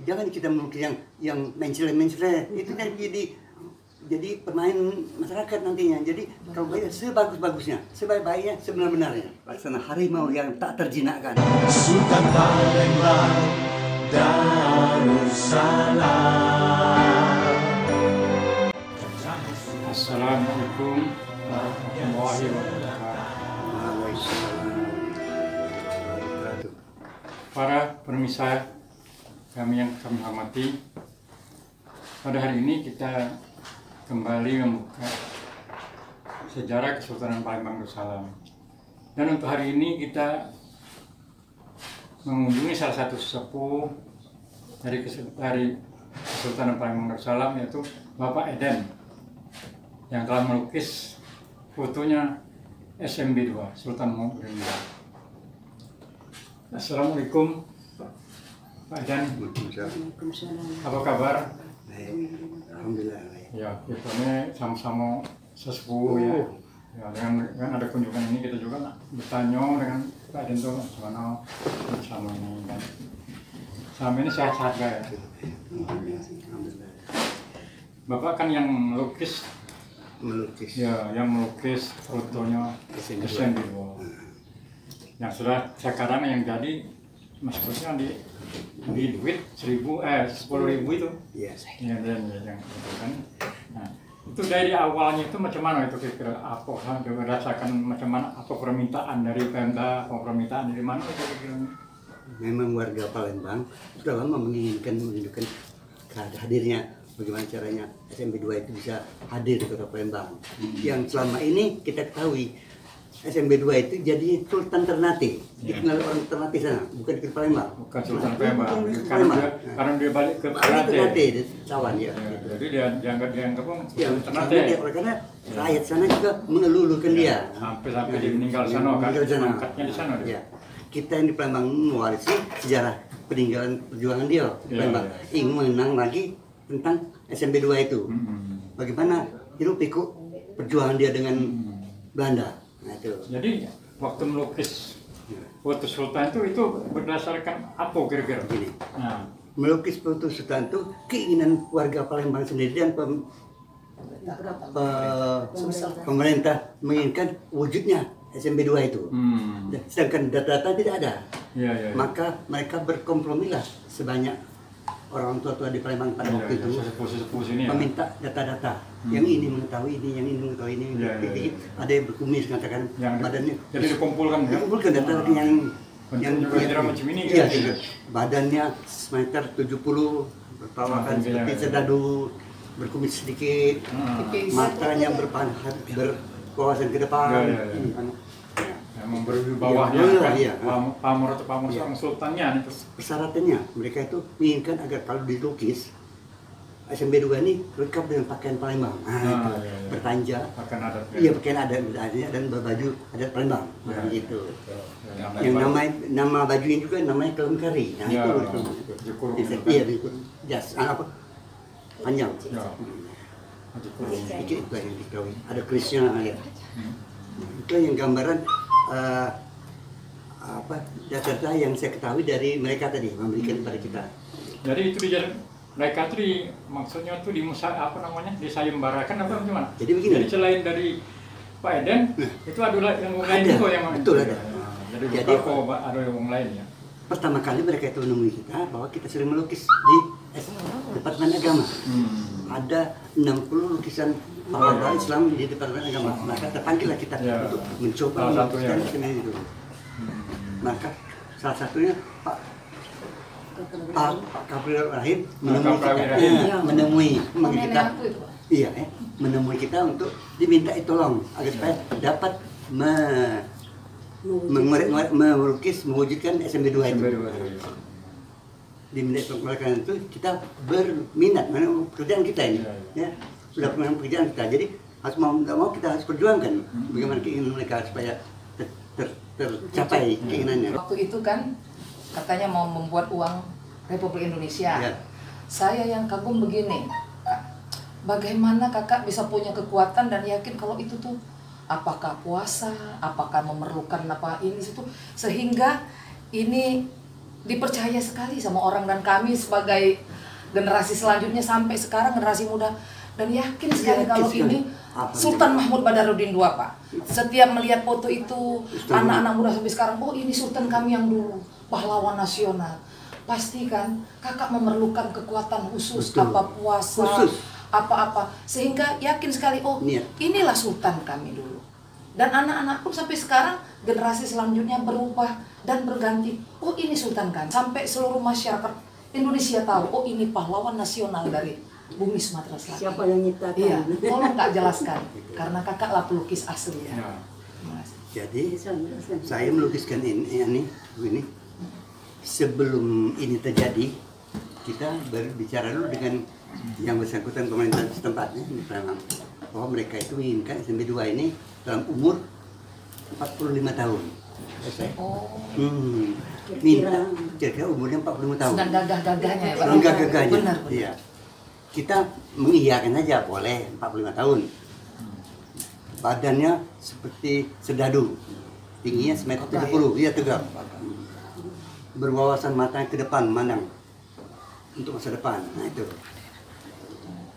Jangan kita melukis yang mencela-mencela, itu kan jadi pemain masyarakat nantinya. Jadi kalau bayar sebagus-bagusnya, sebaik-baiknya, sebenar-benarnya. Laksana harimau yang tak terjinakkan. Sultan Palembang Darussalam. Assalamualaikum warahmatullahi wabarakatuh. Para pemirsa kami yang kami hormati, pada hari ini kita kembali membuka sejarah Kesultanan Palembang Darussalam. Dan untuk hari ini kita mengunjungi salah satu sesepuh dari Kesultanan Palembang Darussalam, yaitu Bapak Eden, yang telah melukis fotonya SMB 2 Sultan Mahmud II. Assalamualaikum Pak Eden. Apa kabar? Alhamdulillah. Ya, kita ini sama-sama sesepuh ya. Ya, dengan ada kunjungan ini kita juga bertanya dengan Pak Eden tuh gimana sama ini kan. Sama ini sehat-sehat ya. Alhamdulillah. Bapak kan yang melukis ya, yang melukis fotonya SMB 2 yang sudah sekarang yang jadi maksudnya di duit 10.000 itu Iya. ya, dan yang itu kan. Nah, itu dari awalnya itu macam mana itu kira-kira, apa berdasarkan macam mana, apa permintaan dari Pemda, apa permintaan dari mana itu kira-kira? Memang warga Palembang sudah lama menginginkan menunjukkan hadirnya, bagaimana caranya SMB 2 itu bisa hadir di Kota Palembang. Yang selama ini kita ketahui SMB 2 itu jadi Sultan Ternate, dikenal orang Ternate sana, bukan di Palembang. Bukan Sultan Palembang, karena dia balik ke Ternate di Cawan ya. Jadi dia dianggap Ya, Ternate. karena rakyat sana juga mengelulukan dia. Sampai dia meninggal di sana kan, angkatnya di sana dia. Ya. Kita yang di Palembang mewarisi sejarah peninggalan perjuangan dia di Palembang. Ingin mengenang lagi tentang SMB 2 itu. Bagaimana hirup pikuk perjuangan dia dengan Belanda. Nah, itu. Jadi waktu melukis foto Sultan itu berdasarkan apa kira-kira? Begini. Nah, Melukis foto Sultan itu keinginan warga Palembang sendiri dan pemerintah menginginkan wujudnya SMB 2 itu. Sedangkan data-data tidak ada. ya. Maka mereka berkompromilah sebanyak orang tua-tua di Palembang pada waktu itu sesepuh sini ya. meminta data-data. Yang ini mengetahui ini, yang ini mengetahui ini. Jadi ada yang berkumis mengatakan badannya. Jadi dikumpulkan ya. Dikumpulkan data yang juga macam ini iya, kan? badannya semeter 70, berpawakan seperti sedadu, berkumis sedikit, matanya berwawasan ke depan. Ya. Yang memberi bawahnya kan, pamor atau pamor seorang sultannya itu. Persyaratannya mereka itu menginginkan agar kalau dilukis SMB 2 ini lengkap dengan pakaian Palembang. Bertanja, pakaian adat. Iya, pakaian adat dan berbaju adat Palembang. Gitu. Yang nama bajunya juga namanya kelengkari. Nah, itu. Iya, jas apa? Panjang. Sedikit itu yang diketahui. Ada kerisnya ya. Itu yang gambaran data-data yang saya ketahui dari mereka tadi memberikan kepada kita. Jadi itu mereka tuh maksudnya tuh disayembarakan apa gimana? Jadi begini. Jadi selain dari Pak Eden, itu ada yang lain juga yang betul ada. Jadi ada yang lain ya. Pertama kali mereka itu menemui kita bahwa kita sering melukis di Departemen Agama. Ada 60 lukisan orang Islam di Departemen Agama. Maka terpanggillah kita untuk mencoba melukiskan sendiri itu. Maka salah satunya Pak Kapolri Rahim menemui kita untuk diminta tolong agar supaya dapat melukis mewujudkan SMB 2 itu. Diminta mereka itu kita berminat mana pekerjaan kita ini, ya sudah pernah pekerjaan kita. Jadi harus mau tidak mau kita harus perjuangkan bagaimana keinginan mereka supaya tercapai keinginannya. Waktu itu kan katanya mau membuat uang Republik Indonesia. Ya. Saya yang kagum begini, bagaimana kakak bisa punya kekuatan dan yakin kalau itu tuh apakah puasa, apakah memerlukan apa ini situ, sehingga ini dipercaya sekali sama orang, dan kami sebagai generasi selanjutnya sampai sekarang generasi muda, dan yakin sekali kalau ini Sultan Mahmud Badarudin II, Pak. Setiap melihat foto itu anak-anak muda sampai sekarang, oh ini Sultan kami yang dulu, pahlawan nasional. Pasti kan kakak memerlukan kekuatan khusus, Betul. apa puasa, Khusus. apa-apa, sehingga yakin sekali, oh inilah Sultan kami dulu. Dan anak-anak pun sampai sekarang generasi selanjutnya berubah dan berganti, oh ini Sultan kan, sampai seluruh masyarakat Indonesia tahu, oh ini pahlawan nasional dari bumi Sumatera Selatan. Siapa yang nyiptakan? Iya, tolong Kak jelaskan, karena kakak lah pelukis asli ya. Ya. Jadi Bisa menjelaskan. saya melukiskan ini sebelum ini terjadi, kita berbicara dulu dengan yang bersangkutan pemerintah setempatnya, memang bahwa mereka itu menginginkan SMP 2 ini dalam umur 45 tahun. Selesai. Oh, Minta kira-kira umurnya 45 tahun. sedang gagah-gagahnya ya Pak. Sedang gagah-gagahnya. Benar. Iya. Kita mengiyakan aja boleh 45 tahun. Badannya seperti serdadu. Tingginya semeter 70, iya tegak. Berwawasan matanya ke depan, mandang untuk masa depan. Nah itu.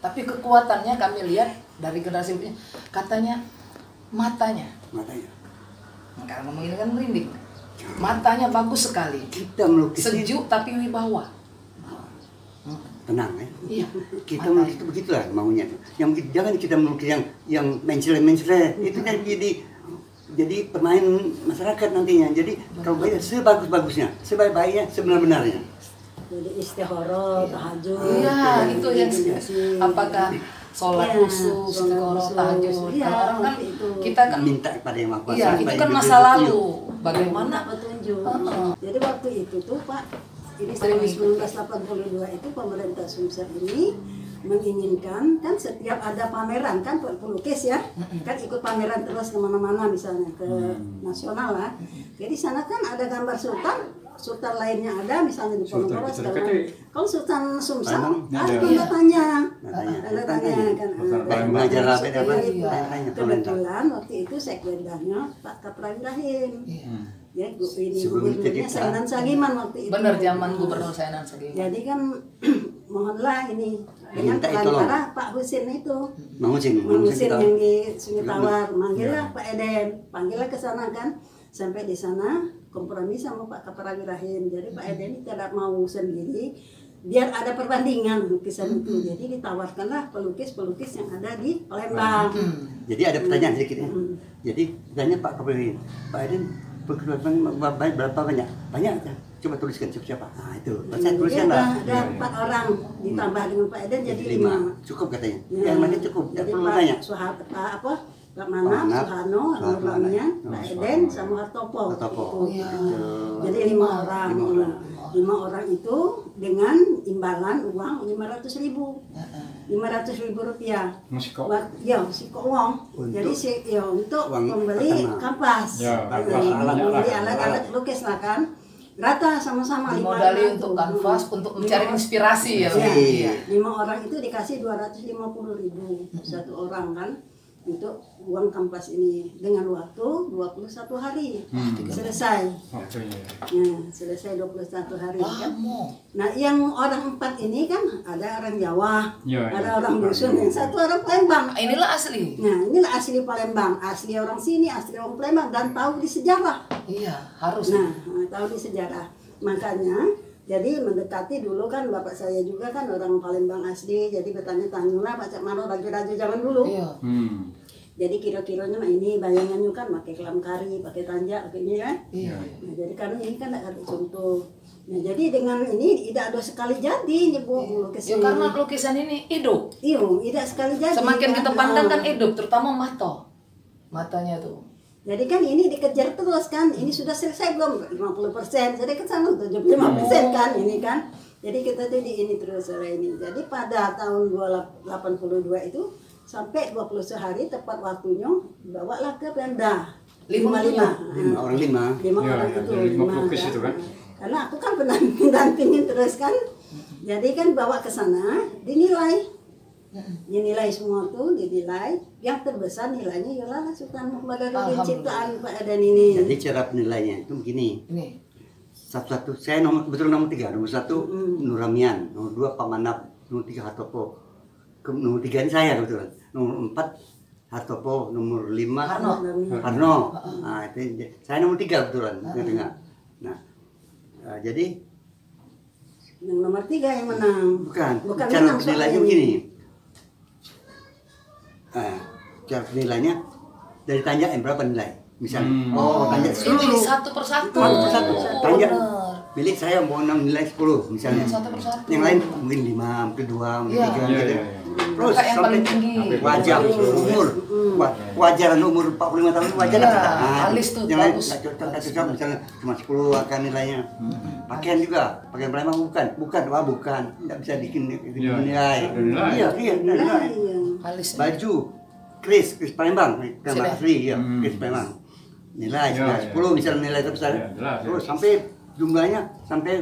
Tapi kekuatannya kami lihat dari generasi berikutnya, katanya matanya. Matanya. Karena ngomong ini kan merinding. Matanya bagus sekali. Kita melukis ini Sejuk tapi wibawa. tenang ya. Iya. Kita Matanya. melukis itu begitulah maunya. Yang jangan kita melukis yang mencret-mencret. Itu kan jadi pemain masyarakat nantinya. Jadi kalau bayar sebagus-bagusnya, sebaik-baiknya, sebenar-benarnya. Jadi istihara, tahajud. Iya, itu yang meditasi. apakah sholat Iya, khusus, sholat istiqoroh, khusus. tahajud. Iya, Kalau orang kan itu. kita kan Minta kepada yang Maha Kuasa. iya, itu supaya kan diberi masa petunjuk. lalu. Bagaimana petunjuk. Heeh. Jadi waktu itu tuh Pak, ini tahun 1982 itu pemerintah Sumsel ini menginginkan kan setiap ada pameran kan pelukis ya, kan ikut pameran terus kemana-mana misalnya ke nasional lah. Jadi sana kan ada gambar sultan lainnya ada misalnya di Ponorogo segala macam. Kalau Sultan Sumsel ada tanda tanya, tanda tanya kan. Belajar apa dapat? Kebetulan waktu itu sekbendahnya Pak Kapra Ibrahim. Ya, ini Sebelum gubernurnya jadi Sainan Sagiman waktu itu. benar zaman gubernur Sainan Sagiman. Jadi kan mohonlah ini dengan Minta tolong. perantara Pak Husin itu. Mang Husin Husin yang di Sungai Tawar, manggillah Pak Eden, panggillah ke sana kan. Sampai di sana kompromi sama Pak Kapra Ibrahim. Jadi Pak Eden tidak mau sendiri, biar ada perbandingan lukisan itu. Jadi ditawarkanlah pelukis-pelukis yang ada di Palembang. Jadi ada pertanyaan sedikit ya. Jadi tanya Pak Kapolri, Pak Eden berapa banyak? Banyak kan? Coba tuliskan siapa? Nah itu, saya tuliskan lah. Ada 4 orang ditambah dengan Pak Eden jadi 5. Cukup katanya. Ya. Yang mana cukup? Tidak Jadi perlu Pak tanya. Pak Manap, Soeharno, Nurlamian, Pak Eden, sama Hartopo. Hartopo. Gitu. Oh, iya. Jadi 5 orang. 5 orang itu dengan imbalan uang 500.000. 500.000 rupiah. Musik kok. Ya, si uang. Jadi untuk uang membeli pertama. kampas. Ya, kampas, Membeli alat. alat lukis lah kan. Rata sama-sama 5 Dimodali orang untuk tuh. kanvas untuk mencari inspirasi ya. Iya. Iya. 5 orang itu dikasih 250.000 satu orang kan untuk uang kampas ini dengan waktu 21 hari selesai. Waktunya. Ya, selesai 21 hari kan. Lama. Nah, yang orang 4 ini kan ada orang Jawa, Ya, ada ya. orang dusun, yang satu orang Palembang. Inilah asli. Nah, inilah asli Palembang, asli orang sini, asli orang Palembang dan tahu di sejarah. Iya, harus. Nah, tahu di sejarah. Makanya jadi mendekati dulu kan bapak saya juga kan orang Palembang asli, jadi bertanya-tanya Pak Cak Mano raja-raja zaman dulu. Iya. Jadi kira-kiranya ini bayangannya kan pakai kelam kari, pakai tanjak, pakai ini kan. Iya. Nah, jadi karena ini kan ada contoh. Nah, jadi dengan ini tidak ada sekali jadi nyebut lukis Ya ini. karena lukisan ini hidup. Iya, tidak sekali jadi. Semakin kan. kita pandang kan Nah, hidup, terutama mata. Matanya tuh. jadi kan ini dikejar terus kan. Ini sudah selesai belum? 50%. Jadi kan sama 75% kan ini kan. Jadi kita tuh di ini terus oleh ini. Jadi pada tahun 82 itu sampai 21 hari tepat waktunya bawalah ke Pemda 55. 5 orang 5. 5 Ya, orang ya, itu. jadi 5 lima, pelukis kan. itu kan. Karena aku kan pendampingin terus kan. Jadi kan bawa ke sana dinilai. Dinilai semua tuh, dinilai. Yang terbesar nilainya ialah Sultan Muhammad Badarudin ciptaan Pak Eden ini. Jadi cara penilaiannya itu begini. Ini. satu-satu. Saya betul nomor 3. Nomor 1 Nur Ramian, nomor 2 Pak Manap, nomor 3 Hartopo. Nomor 3 ini saya kebetulan. Nomor 4 Hartopo, nomor 5 Harno. Nah, itu saya nomor 3 kebetulan di tengah. Nah, jadi Yang nomor 3 yang menang. bukan cara menang penilaiannya soalnya begini. Cara penilaiannya dari tanjak yang berapa nilai? Misalnya, tanjak Ini pilih seluruh satu persatu. satu persatu. Tanjak Bener. milik saya mau nilai 10 misalnya. Satu persatu. Yang lain mungkin 5, mungkin 2, mungkin Iya. 3 Iya, gitu. iya, iya. Terus Kakak yang sampai paling tinggi. wajah umur. Wajaran umur 45 tahun wajar Iya, lah. alis tuh yang lain bagus. nggak cocok misalnya cuma 10 akan nilainya. Pakaian juga, pakaian Palembang bukan. Enggak bisa bikin Iya, nilai. ada nilai. Iya, nilai. Iya. Alis. Baju Kris Palembang, gambar Sudah. asli ya, Kris Palembang. Nilai Iya, sudah iya. 10 misalnya nilai terbesar. Iya, jelas, Terus iya. sampai jumlahnya sampai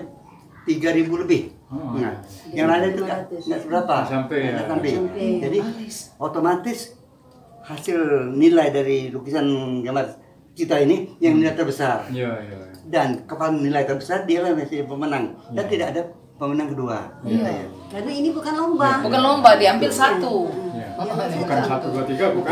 3.000 lebih. Oh. Nah, yang lain itu nggak seberapa. Sampai, ya. Nggak sampai. Sampai. Jadi Alis. otomatis hasil nilai dari lukisan gambar kita ini yang nilai terbesar. Iya, iya. Dan kepala nilai terbesar dia lah masih pemenang. Dan tidak ada pemenang kedua. Iya. Karena ini bukan lomba. Bukan lomba, diambil satu. Iya. Oh, Bukan 1, 2, 3, bukan.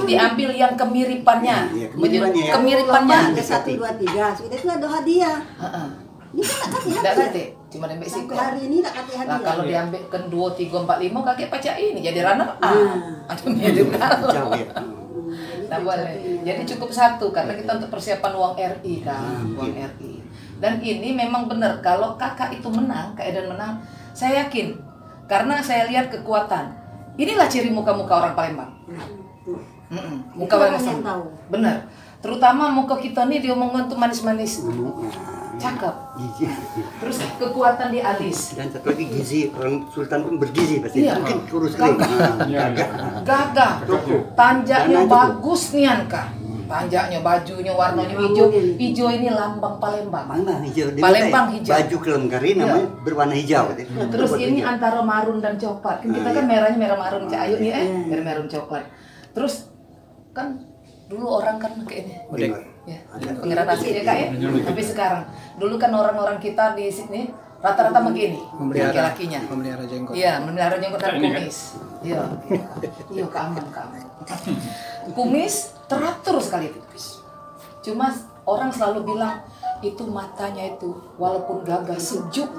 Diambil yang kemiripannya. Iya, kemiripannya ya. Kemiripannya. Ada 1, 2, 3. Sudah itu ada hadiah. Heeh. Ini kan tak kasih Tidak hadiah. kate, cuma nembek Sampai siko. hari ini tak kasih Nah, hadiah. kalau diambil ke 2, 3, 4, 5 kakek pacak ini jadi runner up. Nah. Atau jadi Jauh ya. Nah, boleh. Jadi cukup satu karena kita untuk persiapan uang RI kan, uang RI. Dan ini memang benar kalau kakak itu menang, Kak Edan menang, saya yakin karena saya lihat kekuatan. Inilah ciri muka-muka orang Palembang. Muka Itu orang Palembang. yang tahu. Benar. Terutama muka kita nih diomongin tuh manis-manis. Cakep. Gizi. Terus kekuatan di alis. Dan satu lagi gizi, orang Sultan pun bergizi pasti. Iya. Mungkin kurus kering. Iya, iya. Gagah. Tanjaknya bagus nih Kak. Tanjaknya, bajunya, warnanya hijau. Hijau ini lambang Palembang. Palembang hijau. Dia Palembang pakai hijau. Baju kelemkari namanya berwarna hijau. Terus ini antara marun dan coklat. Kan kita kan merahnya merah marun Cak Ayu nih merah marun coklat. Terus kan dulu orang kan kayak ini. Ya, pengeran nasi ya Kak ya. Tapi sekarang dulu kan orang-orang kita di sini rata-rata begini laki-lakinya. Memelihara jenggot. Iya, memelihara jenggot dan Ini kan? kumis. Iya. Iya, keaman. Kumis teratur sekali tipis. Cuma orang selalu bilang itu matanya itu walaupun gagah sejuk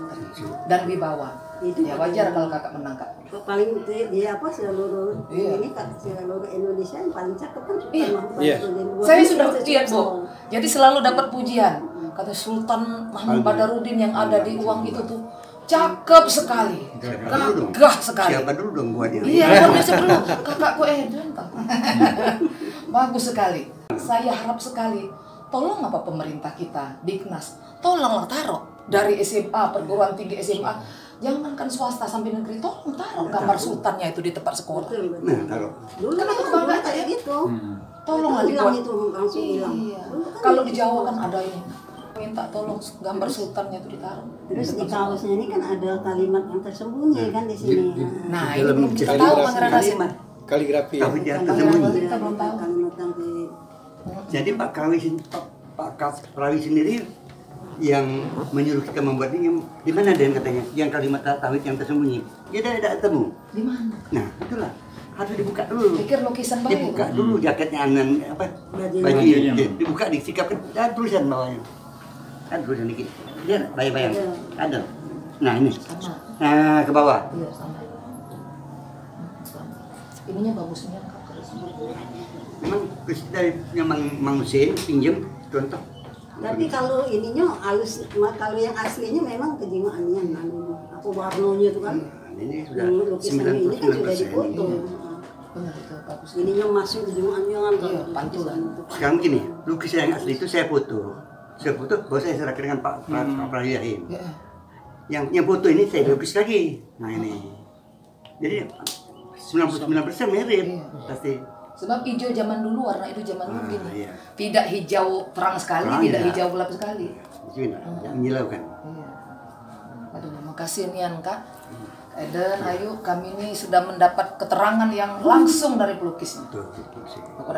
dan wibawa. Itu Ya wajar kalau kakak menang Kak. Paling dia apa seluruh Iya. ini kan seluruh Indonesia yang paling cakep kan Sultan Iya. Mahmud Iya. Badarudin. Saya Buat sudah ini lihat cocok. Bu. Jadi selalu dapat pujian. Kata Sultan Mahmud Badarudin yang ada di uang itu tuh cakep sekali, gagah sekali. Siapa dulu dong buatnya? Iya, buatnya sebelum kakakku Edan Kak. Bagus sekali. Saya harap sekali, tolong apa pemerintah kita, Diknas, tolonglah taruh dari SMA, perguruan tinggi SMA, jangankan swasta sampai negeri, tolong taruh gambar sultannya itu di tempat sekolah. Betul, betul. Nah, taruh. Dulu Kan aku kan bangga dulu kayak ya. gitu. Tolonglah Bilang dibuat. itu langsung bilang. Iya. Dulu kan Kalau di gitu. Jawa kan ada ini. Minta tolong gambar sultannya itu ditaruh. Terus di kaosnya ini kan ada kalimat yang tersembunyi kan di sini. Nah, ini Dalam belum kita kaligrafi. tahu Pangeran Nasir. Kaligrafi ya. Tapi dia Kalimat tersembunyi. kita belum tahu. Kalimat yang di Jadi Pak Prawi sendiri yang menyuruh kita membuat ini di mana Dan katanya yang kalimat tauhid yang tersembunyi dia tidak ketemu. Di mana? Nah itulah harus dibuka dulu. Pikir lukisan baru. Dibuka dulu jaketnya anan apa Bajunya. bajunya dibuka disikapkan ada tulisan bawahnya kan tulisan dikit dia bayang-bayang ada. Nah ini Sama. nah ke bawah Iya, sama. Sama. Ininya bagusnya Kak. memang dari yang Mang Hussein pinjam contoh. Tapi kalau ininya halus, kalau yang aslinya memang kejiwaannya apa warnanya itu kan. Nah, ini sudah Yang lukisannya ini kan sudah 99%. dipoto. Benar itu bagus. Ininya masuk kejiwaannya kan kalau Iya, pantulan. Sekarang gini, lukisan yang asli itu saya foto. Saya foto, baru saya serahkan dengan Pak Prahyahim. Ya. Yang foto ini saya lukis lagi. Nah ini, jadi 99% mirip pasti. Sebab hijau zaman dulu, warna itu zaman dulu gini. Iya. Tidak hijau terang sekali, Terang, tidak ya. hijau gelap sekali. Itu tidak menyilaukan. Iya. Aduh, makasih Nian Kak. Eden, Ayu, kami ini sudah mendapat keterangan yang langsung dari pelukisnya.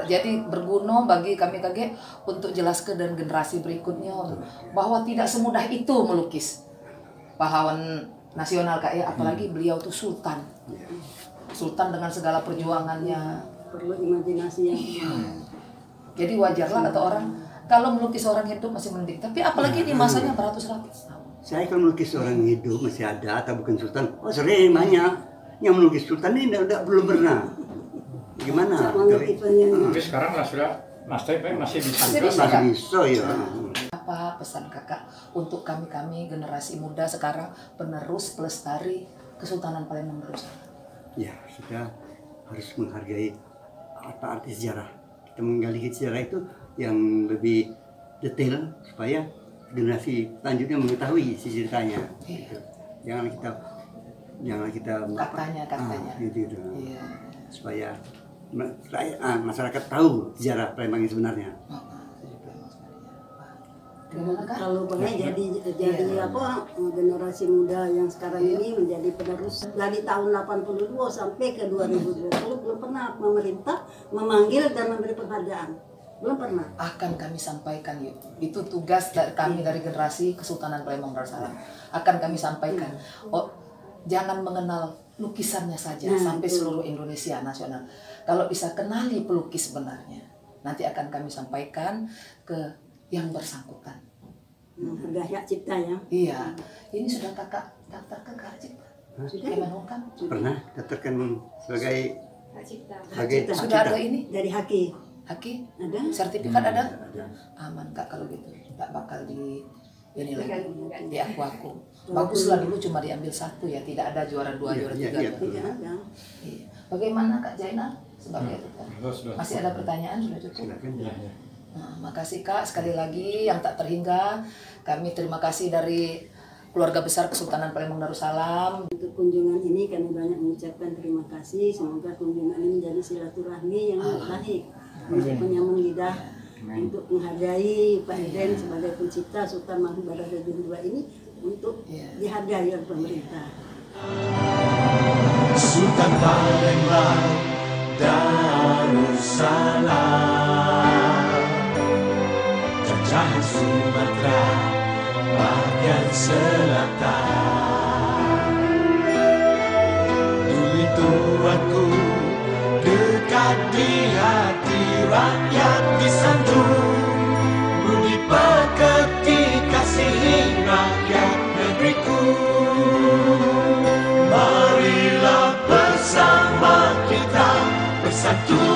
Jadi berguna bagi kami KG untuk jelaskan dan generasi berikutnya bahwa tidak semudah itu melukis. Pahlawan nasional Kak ya, apalagi beliau tuh sultan. Sultan dengan segala perjuangannya. Perlu imajinasi yang Jadi wajarlah kata orang kalau melukis orang hidup masih mending. Tapi apalagi di masanya beratus-ratus tahun. Saya kalau melukis orang hidup masih ada atau bukan sultan, oh sering banyak. Yang melukis sultan ini belum pernah. Gimana? Tapi sekarang lah sudah masih bisa Masih juga. bisa. Masih bisa ya. Apa pesan kakak untuk kami generasi muda sekarang penerus pelestari Kesultanan Palembang Darussalam? Ya, kita harus menghargai apa arti sejarah. Kita menggali sejarah itu yang lebih detail supaya generasi selanjutnya mengetahui isi ceritanya. Gitu. Jangan kita Katanya. gitu. Iya. Supaya masyarakat tahu sejarah Palembang yang sebenarnya. Gimana Kak? kalau boleh jadi apa generasi muda yang sekarang ini menjadi penerus dari tahun 82 sampai ke 2020 belum pernah pemerintah memanggil dan memberi penghargaan, belum pernah. Akan kami sampaikan yuk. Itu tugas dari kami dari generasi Kesultanan Palembang Darussalam. Akan kami sampaikan. Oh, jangan mengenal lukisannya saja sampai seluruh Indonesia nasional. Kalau bisa kenali pelukis sebenarnya, nanti akan kami sampaikan ke yang bersangkutan. Harga hak cipta ya. Iya, ini sudah kakak daftarkan ke hak cipta. Sudah. Kemenhukam. Pernah daftarkan sebagai Hak cipta. Sudah ada ini Dari Haki Haki, ada. sertifikat ada? Aman Kak kalau gitu, tak bakal di ini lagi di aku. Baguslah dulu cuma diambil satu ya, tidak ada juara 2, juara 3. Iya. Tidak ada. Iya. Bagaimana Kak Jainal sebagai editor? Sudah. Masih ada pertanyaan sudah cukup? Silakan. Ya, ya. Nah, makasih Kak sekali lagi yang tak terhingga. Kami terima kasih dari keluarga besar Kesultanan Palembang Darussalam. Untuk kunjungan ini kami banyak mengucapkan terima kasih. Semoga kunjungan ini menjadi silaturahmi yang baik untuk penyambung lidah, untuk menghargai Pak Eden sebagai pencipta Sultan Mahmud II ini untuk dihargai oleh pemerintah. Sultan Palembang Darussalam, jajahan Sumatera bagian selatan. Duli tuanku dekat di hati rakyat disanjung, budi pekerti kasihi rakyat negeriku. Marilah bersama kita bersatu